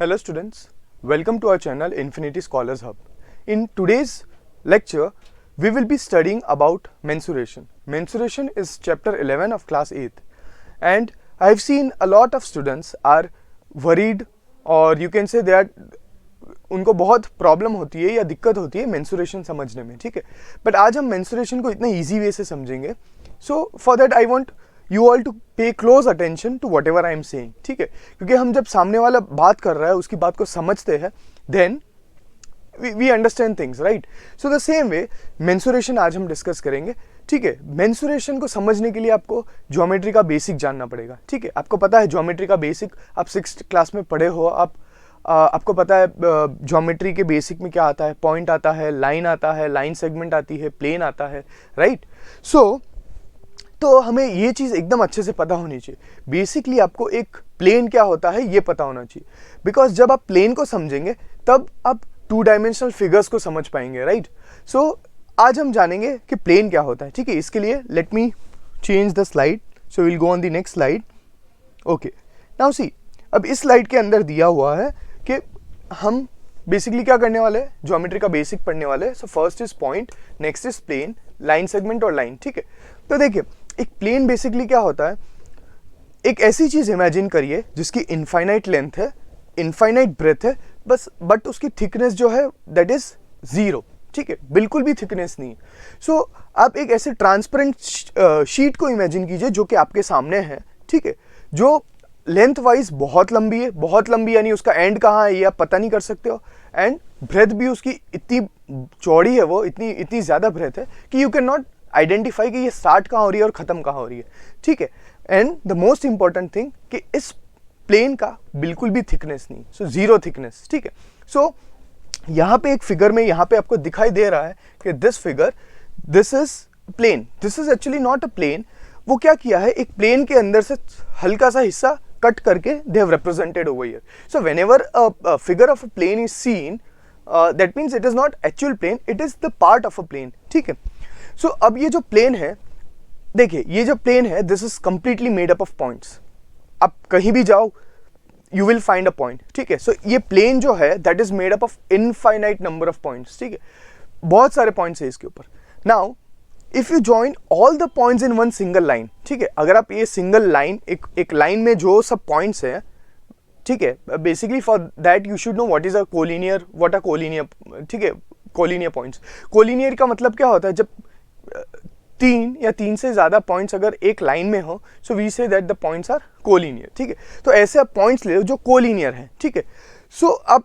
Hello students, welcome to our channel Infinity Scholars Hub. In today's lecture, we will be studying about mensuration. Mensuration is chapter 11 of class 8th, and I have seen a lot of students are worried or you can say that उनको बहुत problem होती है या दिक्कत होती है mensuration समझने में, ठीक है. बट आज हम मेंसुरेशन को इतना ईजी वे से समझेंगे. So for that I want you all to pay close attention to whatever I am saying, ठीक है. क्योंकि हम जब सामने वाला बात कर रहा है उसकी बात को समझते हैं then we understand things, right. So the same way mensuration आज हम डिस्कस करेंगे, ठीक है. मेंसुरेशन को समझने के लिए आपको ज्योमेट्री का बेसिक जानना पड़ेगा, ठीक है. आपको पता है ज्योमेट्री का बेसिक, आप 6th क्लास में पढ़े हो, आपको पता है ज्योमेट्री के बेसिक में क्या आता है. पॉइंट आता है, लाइन आता है, लाइन सेगमेंट आती है, प्लेन आता है, राइट. सो तो हमें ये चीज़ एकदम अच्छे से पता होनी चाहिए. बेसिकली आपको एक प्लेन क्या होता है ये पता होना चाहिए, बिकॉज जब आप प्लेन को समझेंगे तब आप 2 डायमेंशनल फिगर्स को समझ पाएंगे, राइट. सो आज हम जानेंगे कि प्लेन क्या होता है, ठीक है. इसके लिए let me change the slide, so will go on the next slide. Okay, now see, अब इस स्लाइड के अंदर दिया हुआ है कि हम बेसिकली क्या करने वाले हैं, ज्योमेट्री का बेसिक पढ़ने वाले हैं. So first is point, next is plane, line segment और लाइन, ठीक है. तो देखिए एक प्लेन बेसिकली क्या होता है, एक ऐसी चीज इमेजिन करिए जिसकी इनफाइनाइट लेंथ है, इनफाइनाइट ब्रेथ है, बस बट उसकी थिकनेस जो है दैट इज 0, ठीक है. बिल्कुल भी थिकनेस नहीं है. सो आप एक ऐसे ट्रांसपेरेंट शीट को इमेजिन कीजिए जो कि आपके सामने है, ठीक है, जो लेंथ वाइज बहुत लंबी है. बहुत लंबी यानी उसका एंड कहाँ है ये आप पता नहीं कर सकते हो, एंड ब्रेथ भी उसकी इतनी चौड़ी है, वो इतनी ज़्यादा ब्रेथ है कि यू कैन नॉट आइडेंटिफाई कि ये स्टार्ट कहाँ हो रही है और ख़त्म कहाँ हो रही है, ठीक है. And the most important thing कि इस प्लेन का बिल्कुल भी थिकनेस नहीं, सो 0 थिकनेस, ठीक है. सो यहाँ पे एक फिगर में यहाँ पे आपको दिखाई दे रहा है कि this figure, this is plane, this is actually not a plane. वो क्या किया है, एक प्लेन के अंदर से हल्का सा हिस्सा कट करके they have represented over here. So whenever a figure of a plane is seen, that means it is not actual plane, it is the part of a plane, ठीक है. सो अब ये जो प्लेन है, देखिए ये जो प्लेन है this is completely made up of points. आप कहीं भी जाओ you will find a point, ठीक है. सो ये प्लेन जो है that is made up of infinite number of points, ठीक है. बहुत सारे पॉइंट्स है इसके ऊपर. Now if you join all the points in one single line, ठीक है, अगर आप ये सिंगल लाइन एक लाइन में जो सब पॉइंट्स हैं, ठीक है, basically for that you should know what is a collinear, what a collinear, ठीक है. कोलिनियर पॉइंट्स, कोलिनियर का मतलब क्या होता है, जब 3 या 3 से ज़्यादा पॉइंट्स अगर एक लाइन में हो, so we say that the points are collinear, ठीक है. तो ऐसे आप पॉइंट्स ले लो जो कोलिनियर हैं, ठीक है. सो अब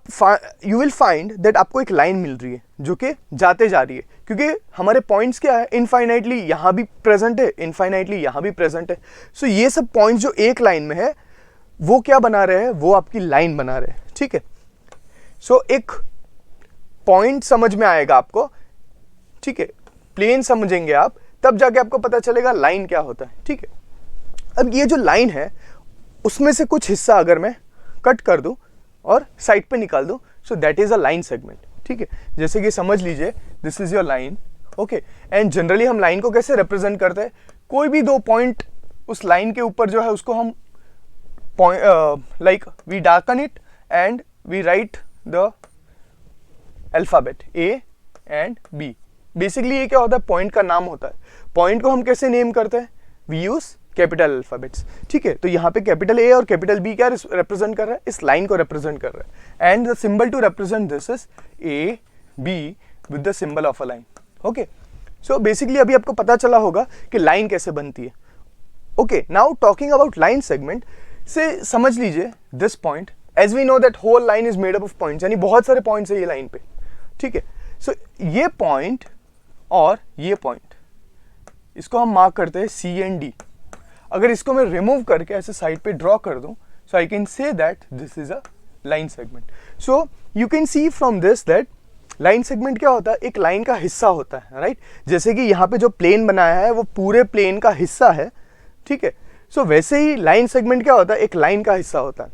यू विल फाइंड दैट आपको एक लाइन मिल रही है जो कि जाते जा रही है, क्योंकि हमारे पॉइंट्स क्या है, इनफाइनाइटली यहाँ भी प्रेजेंट है, इनफाइनाइटली यहाँ भी प्रेजेंट है. सो ये सब पॉइंट्स जो एक लाइन में है वो क्या बना रहे हैं, वो आपकी लाइन बना रहे हैं, ठीक है. सो एक पॉइंट समझ में आएगा आपको, ठीक है, प्लेन समझेंगे आप तब जाके आपको पता चलेगा लाइन क्या होता है, ठीक है. अब ये जो लाइन है उसमें से कुछ हिस्सा अगर मैं कट कर दूं और साइड पे निकाल दूं, सो that is a line segment, ठीक है. जैसे कि समझ लीजिए this is your line, okay. And generally हम लाइन को कैसे रिप्रेजेंट करते हैं, कोई भी 2 पॉइंट उस लाइन के ऊपर जो है उसको हम like we darken it and we write the alphabet A and B. Basically ये क्या होता है, पॉइंट का नाम होता है. पॉइंट को हम कैसे नेम करते हैं, वी यूज कैपिटल अल्फाबेट्स, ठीक है. तो यहाँ पे कैपिटल A और कैपिटल B क्या रिप्रेजेंट कर रहा है, इस लाइन को रिप्रेजेंट कर रहा है. And the symbol to represent this is A B with the symbol of a line, okay. So basically अभी आपको पता चला होगा कि लाइन कैसे बनती है, okay. Now talking about line segment से समझ लीजिए this point, as we know that whole line is made up of points, यानी बहुत सारे पॉइंट्स है ये लाइन पे, ठीक है. सो ये पॉइंट और ये पॉइंट, इसको हम मार्क करते हैं C एंड D. अगर इसको मैं रिमूव करके ऐसे साइड पे ड्रॉ कर दूं, so I can say that this is a line segment. So you can see from this that line segment क्या होता है, एक लाइन का हिस्सा होता है, राइट. जैसे कि यहाँ पे जो प्लेन बनाया है वो पूरे प्लेन का हिस्सा है, ठीक है. सो वैसे ही लाइन सेगमेंट क्या होता है, एक लाइन का हिस्सा होता है,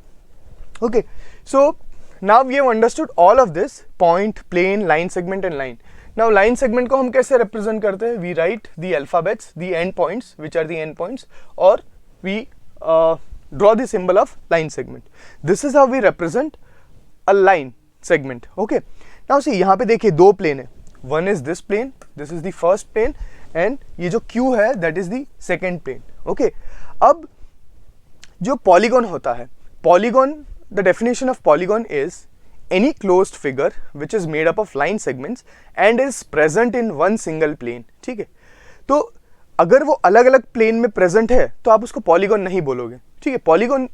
okay. So now we have understood all of this, point, plane, line segment and line. Now line segment को हम कैसे रिप्रेजेंट करते हैं, we write the alphabets, the end points which are the end points, और we draw the symbol of line segment. This is how we represent a line segment. Okay, now see यहाँ पे देखिए दो plane है, one is this plane, this is the first plane, and ये जो Q है that is the second plane. Okay, अब जो polygon होता है, polygon, the definition of polygon is any closed figure which is made up of line segments and is present in one single plane. ठीक है, तो अगर वो अलग अलग प्लेन में प्रेजेंट है तो आप उसको पॉलीगॉन नहीं बोलोगे. ठीक है, पॉलीगॉन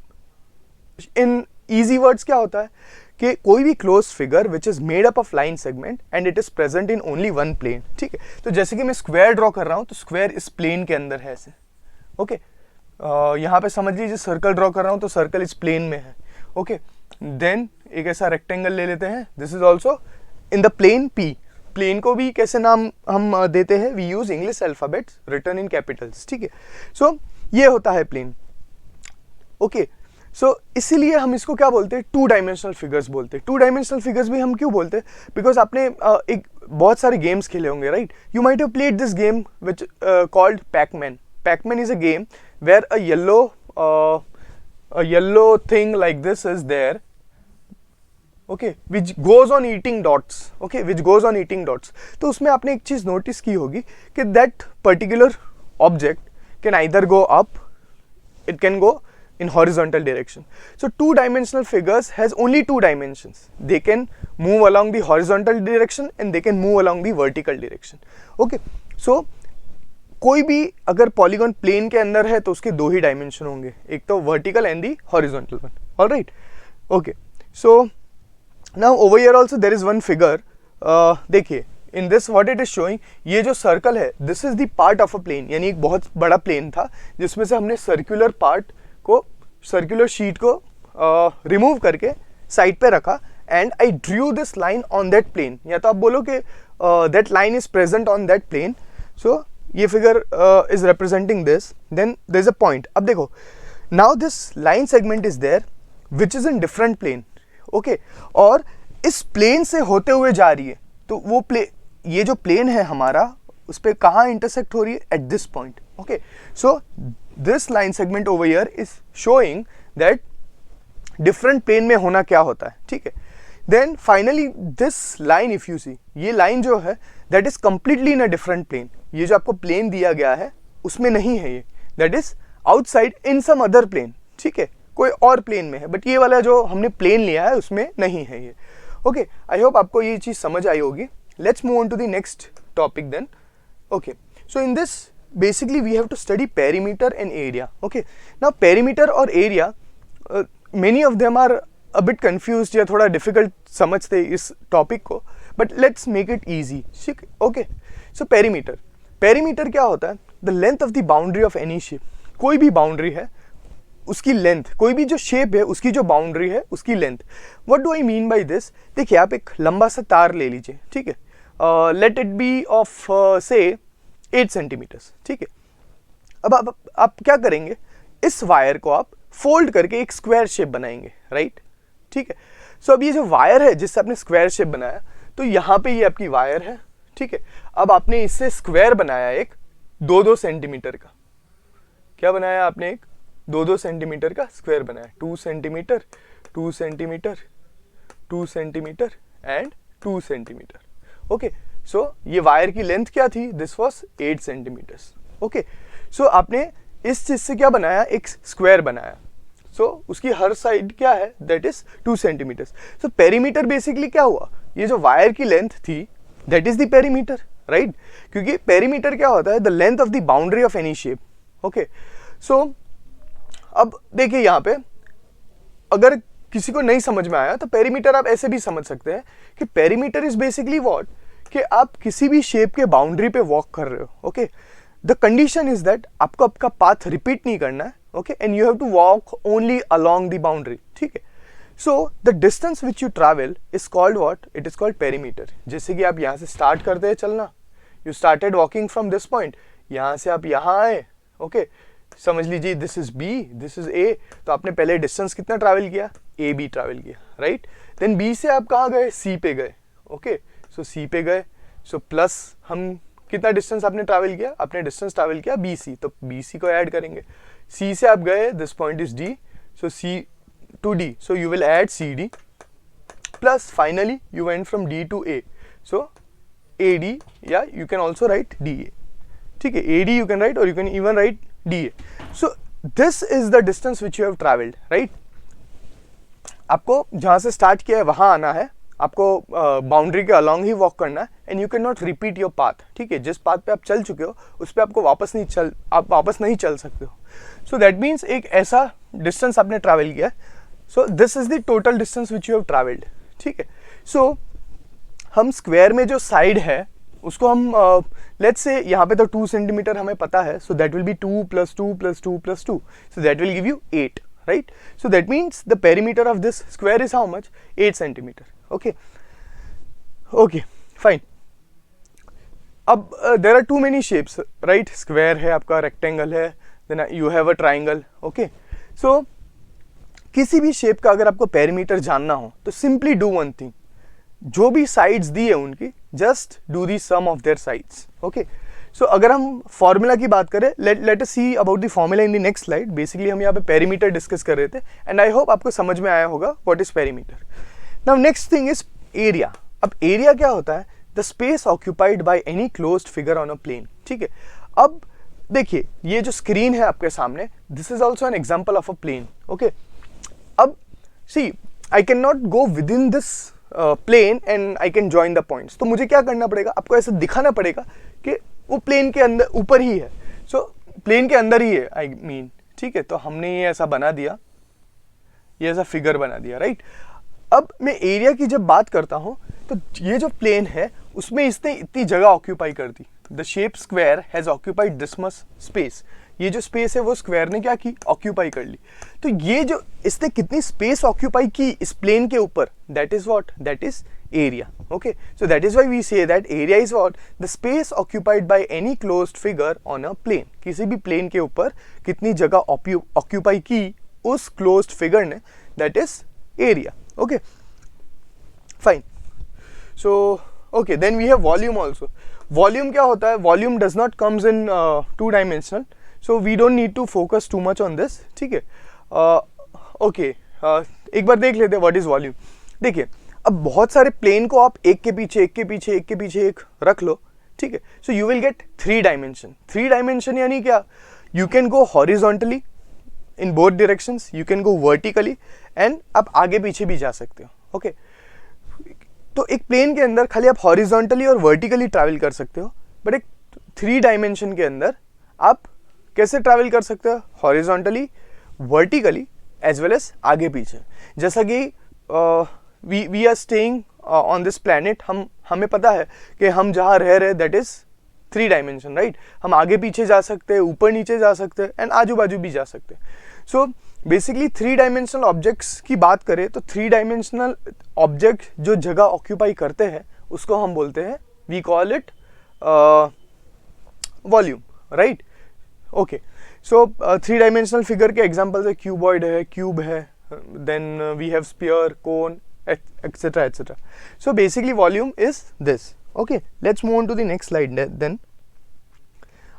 इन इजी वर्ड्स क्या होता है कि कोई भी close figure which is made up of line segment and it is present in only one plane. ठीक है, तो जैसे कि मैं स्क्वायर ड्रॉ कर रहा हूं तो स्क्वायर इस प्लेन के अंदर है ऐसे. ओके, यहाँ पे समझ लीजिए सर्कल ड्रॉ कर रहा हूं तो सर्कल इस प्लेन में है. ओके, देन एक ऐसा रेक्टेंगल ले लेते हैं, this is also in the plane P. Plane को भी कैसे नाम हम देते हैं, we use English alphabets written in capitals. ठीक है, सो ये होता है प्लेन. ओके, सो इसीलिए हम इसको क्या बोलते हैं, टू डायमेंशनल फिगर्स बोलते हैं. टू डायमेंशनल फिगर्स भी हम क्यों बोलते हैं, बिकॉज आपने एक बहुत सारे गेम्स खेले होंगे, right. You might have played this game which called Pacman. Pacman is a game where a yellow thing like this is there. Okay, which goes on eating dots. Okay, which goes on eating dots. तो उसमें आपने एक चीज notice की होगी कि that particular object can either go up, it can go in horizontal direction. So two-dimensional figures has only two dimensions. They can move along the horizontal direction and they can move along the vertical direction. Okay, so कोई भी अगर polygon plane के अंदर है तो उसके दो ही dimension होंगे, एक तो vertical and the horizontal one. Alright, okay, so now over here also there is one figure. देखिए in this what it is showing, ये जो सर्कल है this is the part of a plane, यानी एक बहुत बड़ा प्लेन था जिसमें से हमने सर्कुलर पार्ट को, सर्कुलर शीट को रिमूव करके साइड पे रखा and I drew this line on that plane. या तो आप बोलो कि that line is present on that plane. So ये figure is representing this, then there is a point. अब देखो, now this line segment is there which is in different plane. Okay, और इस प्लेन से होते हुए जा रही है, तो वो ये जो प्लेन है हमारा उस पर कहाँ इंटरसेक्ट हो रही है, at this point. Okay, so this line segment over here is showing that different plane में होना क्या होता है. ठीक है, then finally this line if you see, ये लाइन जो है that is completely in a different plane. ये जो आपको प्लेन दिया गया है उसमें नहीं है ये, that is outside in some other plane. ठीक है, कोई और प्लेन में है, बट ये वाला जो हमने प्लेन लिया है उसमें नहीं है ये. ओके, आई होप आपको ये चीज समझ आई होगी. Let's move on to the next topic then. Okay, so in this basically we have to study perimeter and area. Okay, now perimeter और area, many of them are a bit confused या थोड़ा difficult समझते इस topic को, but let's make it easy. Okay, so perimeter क्या होता है, the length of the boundary of any shape. कोई भी बाउंड्री है उसकी लेंथ, कोई भी जो शेप है उसकी जो बाउंड्री है उसकी length. What do I mean by this, देखिए आप एक लंबा सा तार ले लीजिए. ठीक है, लेट इट बी ऑफ से 8 सेंटीमीटर्स. ठीक है, अब आप क्या करेंगे, इस वायर को आप फोल्ड करके एक स्क्वायर शेप बनाएंगे, राइट. ठीक है, सो अब ये जो वायर है जिससे आपने स्क्वायर शेप बनाया, तो यहाँ पे ये आपकी वायर है. ठीक है, अब आपने इससे स्क्वायर बनाया एक 2-2 सेंटीमीटर का. क्या बनाया आपने, एक 2-2 सेंटीमीटर का स्क्वायर बनाया. 2 centimetre 2 centimetre 2 centimetre and 2 centimetre. Okay, so ये वायर की लेंथ क्या थी, this was 8 centimetres. Okay, so आपने इस चीज से क्या बनाया, एक स्क्वायर बनाया. सो उसकी हर साइड क्या है, that is 2 centimetres. So perimeter basically क्या हुआ, ये जो वायर की लेंथ थी that is the perimeter, right. क्योंकि पेरीमीटर क्या होता है, the length of the boundary of any shape. Okay, so अब देखिए यहाँ पे अगर किसी को नहीं समझ में आया तो पेरीमीटर आप ऐसे भी समझ सकते हैं कि पेरीमीटर इज बेसिकली व्हाट, कि आप किसी भी शेप के बाउंड्री पे वॉक कर रहे हो. Okay, the condition is that आपको आपका पाथ रिपीट नहीं करना है. Okay, and you have to walk only along the boundary. ठीक है, so the distance which you travel is called what, it is called perimeter. जैसे कि आप यहाँ से स्टार्ट करते हैं चलना, you started walking from this point, यहाँ से आप यहाँ आए. ओके, समझ लीजिए this is B, this is ए, तो आपने पहले डिस्टेंस कितना ट्रैवल किया, ए बी ट्रैवल किया, राइट. देन बी से आप कहाँ गए, सी पे गए. ओके, सो सी पे गए, सो प्लस हम कितना डिस्टेंस आपने ट्रैवल किया, आपने डिस्टेंस ट्रैवल किया बी सी, तो बी सी को ऐड करेंगे. सी से आप गए, this point is D, so C to D, so you will add C D. plus finally you went from D to A. So AD, yeah, you can also write DA. ठीक है, AD you can write, or you can even write DA. So this is the distance which you have traveled, right? आपको जहाँ से start किया है वहाँ आना है, आपको बाउंड्री के अलॉन्ग ही वॉक करना है, and you can not repeat your path. ठीक है, जिस पाथ पे आप चल चुके हो उस पे आपको आप वापस नहीं चल सकते हो. सो दैट मीन्स एक ऐसा डिस्टेंस आपने ट्रैवल किया. So this is the total distance which you have travelled. ठीक है, सो हम स्क्वायर में जो साइड है उसको हम लेट्स से यहाँ पे तो 2 सेंटीमीटर हमें पता है, so that will be 2 + 2 + 2 + 2, so that will give you 8, right? So that means the perimeter of this square is how much? 8 centimeter. Okay, fine. अब there are too many shapes, right? Square है आपका, rectangle है, then you have a triangle. Okay, so किसी भी shape का अगर आपको perimeter जानना हो तो सिंपली डू वन थिंग, जो भी साइड्स दी है उनकी just do the sum of their sides. Okay, so अगर हम फॉर्मूला की बात करें, let us see about the formula in the next slide. Basically हम यहाँ पे पेरीमीटर डिस्कस कर रहे थे, एंड आई होप आपको समझ में आया होगा what is perimeter. Now next thing is area. अब एरिया क्या होता है? The space occupied by any closed figure on a plane. ठीक है, अब देखिए ये जो स्क्रीन है आपके सामने, this is also an example of a plane. Okay, अब see I can not go within this plane and I can join the points. तो मुझे क्या करना पड़ेगा? आपको ऐसे दिखाना पड़ेगा कि वो प्लेन के अंदर ऊपर ही है, सो प्लेन के अंदर ही है, आई मीन. ठीक है, तो हमने ये ऐसा बना दिया, ये ऐसा फिगर बना दिया, राइट? अब मैं एरिया की जब बात करता हूँ तो ये जो प्लेन है उसमें इसने इतनी जगह ऑक्यूपाई कर दी. The shape square has occupied this much space. ये जो स्पेस है वो स्क्वायर ने क्या की? ऑक्यूपाई कर ली. तो ये जो इसने कितनी स्पेस ऑक्यूपाई की इस प्लेन के ऊपर, that is what? That is area. Okay, so that is why we say that area is what? The space occupied by any closed figure on a plane. किसी भी प्लेन के ऊपर कितनी जगह ऑक्यूपाई की उस क्लोज्ड फिगर ने, that is area. Okay, fine. So okay, then we have volume also. Volume क्या होता है? Volume does not comes in 2 dimensional, so we don't need to focus too much on this. ठीक है, okay, एक बार देख लेते हैं व्हाट इज वॉल्यूम. देखिए, अब बहुत सारे प्लेन को आप एक के पीछे एक के पीछे एक के पीछे एक रख लो. ठीक है, सो you will gate 3 dimension. 3 dimension यानी क्या? You can go horizontally in both directions, you can go vertically, and आप आगे पीछे भी जा सकते हो. ओके, तो एक प्लेन के अंदर खाली आप हॉरिजॉन्टली और वर्टिकली ट्रैवल कर सकते हो, बट एक 3 डायमेंशन के अंदर आप कैसे ट्रैवल कर सकते हो? Horizontally, vertically, as well as आगे पीछे. जैसा कि we are staying on this planet, हमें पता है कि हम जहाँ रह रहे दैट इज 3 डायमेंशन, राइट? हम आगे पीछे जा सकते हैं, ऊपर नीचे जा सकते हैं, एंड आजू बाजू भी जा सकते हैं. सो बेसिकली 3 डायमेंशनल ऑब्जेक्ट्स की बात करें तो 3 डायमेंशनल ऑब्जेक्ट जो जगह ऑक्यूपाई करते हैं उसको हम बोलते हैं, we call it volume, right? Okay, so 3 dimensional figure के एग्जांपल्स है क्यूबॉइड है, क्यूब है, then we have sphere, cone, etcetera etcetera. So basically volume is this. Okay, let's move on to the next slide then.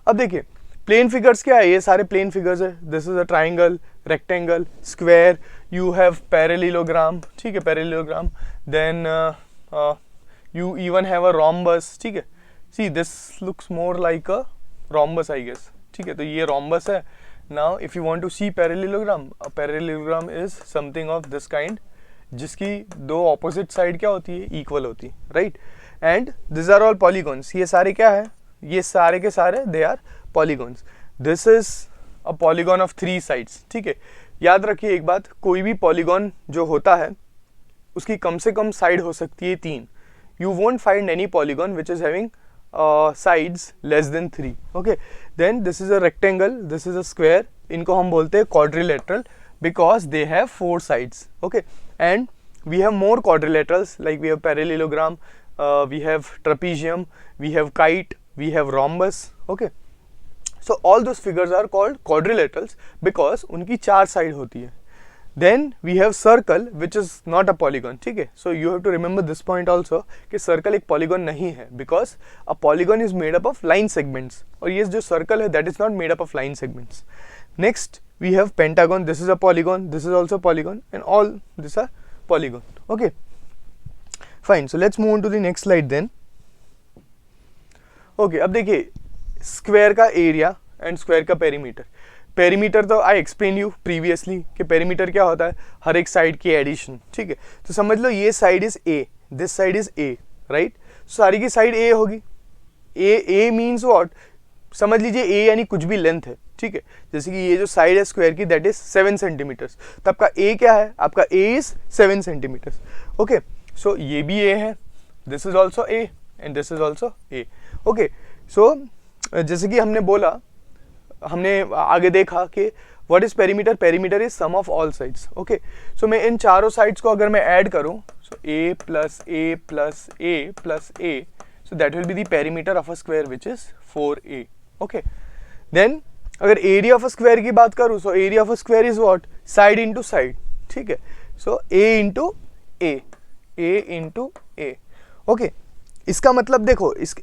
अब देखिए plane figures क्या है? ये सारे प्लेन फिगर्स है. This is a triangle, rectangle, square, you have parallelogram. ठीक है, parallelogram, then you even have a rhombus. ठीक है, see this looks more like a rhombus I guess. ठीक है, तो ये रोम्बस है. Now if you want to see parallelogram, a parallelogram is something of this kind, जिसकी 2 opposite side क्या होती है? इक्वल होती है, right? And this are all polygons. ये सारे क्या है? ये सारे के सारे they are polygons. This is a polygon of 3 sides. ठीक है, याद रखिए एक बात, कोई भी पॉलीगॉन जो होता है उसकी कम से कम साइड हो सकती है 3. You won't find any polygon which is having sides less than 3. okay, then this is a rectangle, this is a square. इनको हम बोलते हैं quadrilateral because they have 4 sides. okay, and we have more quadrilaterals like we have parallelogram, we have trapezium, we have kite, we have rhombus. okay, so all those figures are called quadrilaterals because उनकी 4 side होती है. Then we have circle which is not a polygon. ठीक है, so you have to remember this point also कि circle एक polygon नहीं है because a polygon is made up of line segments, और ये जो circle है that is not made up of line segments. Next we have pentagon. This is a polygon, this is also polygon, and all these are polygon. okay, fine. So let's move on to the next slide then. Okay, अब देखिए square का area and square का perimeter. Perimeter तो I explain you previously कि perimeter क्या होता है, हर एक साइड की एडिशन. ठीक है, तो समझ लो ये side is a, this side is a, right. सारी की साइड ए होगी. ए मीन्स व्हाट, समझ लीजिए ए यानी कुछ भी लेंथ है. ठीक है, जैसे कि ये जो साइड है स्क्वायर की दैट इज 7 सेंटीमीटर्स, तो आपका ए क्या है, आपका A is 7 centimetres. Okay, so ये भी ए है, this is also A and this is also A. Okay, so जैसे कि हमने बोला, हमने आगे देखा कि what is perimeter. Perimeter is sum of all sides. Okay, so मैं इन चारों साइड्स को अगर मैं ऐड करूं, so A plus A plus A plus A, so that will be the perimeter of a square which is 4a. okay, then अगर area of a square की बात करूँ, so area of a square is what, side into side. ठीक है, so a into a. okay, इसका मतलब देखो इस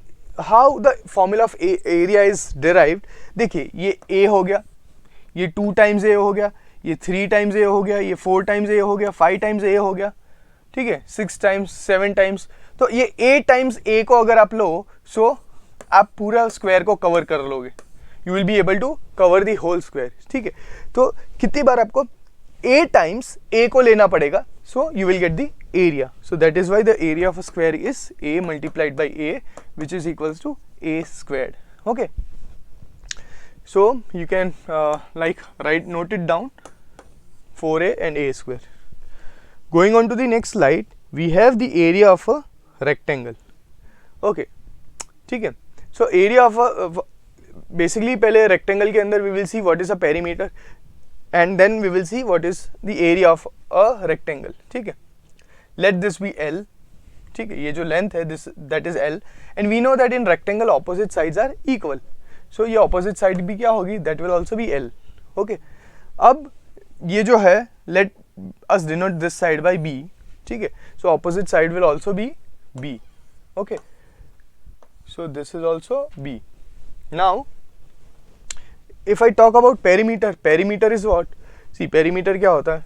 how the formula of area is derived. देखिए ये a हो गया, ये 2 times a हो गया, ये 3 times a हो गया, ये 4 times a हो गया, 5 times a हो गया. ठीक है, 6 times 7 times, तो ये 8 टाइम्स ए को अगर आप लो, सो आप पूरा स्क्वायर को कवर कर लोगे. You will be able to cover the whole square. ठीक है, तो कितनी बार आपको 8 टाइम्स ए को लेना पड़ेगा, so you will get the area. So that is why the area of a square is a multiplied by a which is equals to a squared. Okay, so you can like write, note it down, 4a and a square. Going on to the next slide, we have the area of a rectangle. Okay, ठीक है. So area of a basically पहले rectangle के अंदर we will see what is a perimeter and then we will see what is the area of a rectangle. ठीक है, let this be L. ठीक है, ये जो length है this that is L and we know that in rectangle opposite sides are equal. So ये opposite side भी क्या होगी, that will also be L. Okay, अब ये जो है let us denote this side by b. ठीक है, so opposite side will also be b. okay, so this is also b. Now if I talk about perimeter, perimeter is what, see perimeter क्या होता है,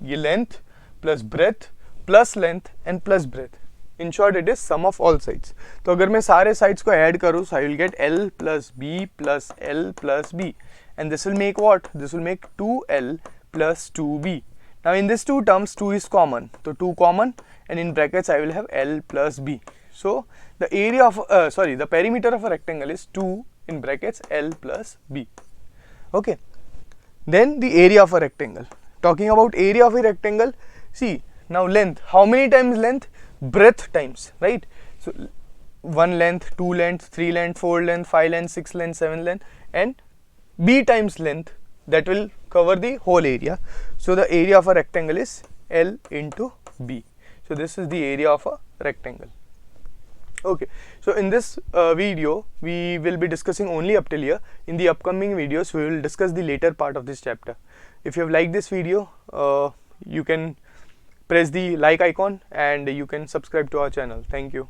ये length plus breadth plus length and plus breadth. In short it is sum of all sides. तो अगर मैं सारे sides को add करूँ, so I will get L plus B plus L plus B and this will make what, this will make 2L plus 2B. Now in this 2 terms 2 is common, so 2 common and in brackets I will have L plus B. So the area of the perimeter of a rectangle is 2 in brackets L plus B. Okay, then the area of a rectangle. Talking about area of a rectangle, see now length, how many times length, breadth times, right. So 1 length, 2 length, 3 length, 4 length, 5 length, 6 length, 7 length and B times length, that will cover the whole area. So the area of a rectangle is L into B. So this is the area of a rectangle. Okay, so in this video we will be discussing only up till here. In the upcoming videos we will discuss the later part of this chapter. If you have liked this video, you can press the like icon and you can subscribe to our channel. Thank you.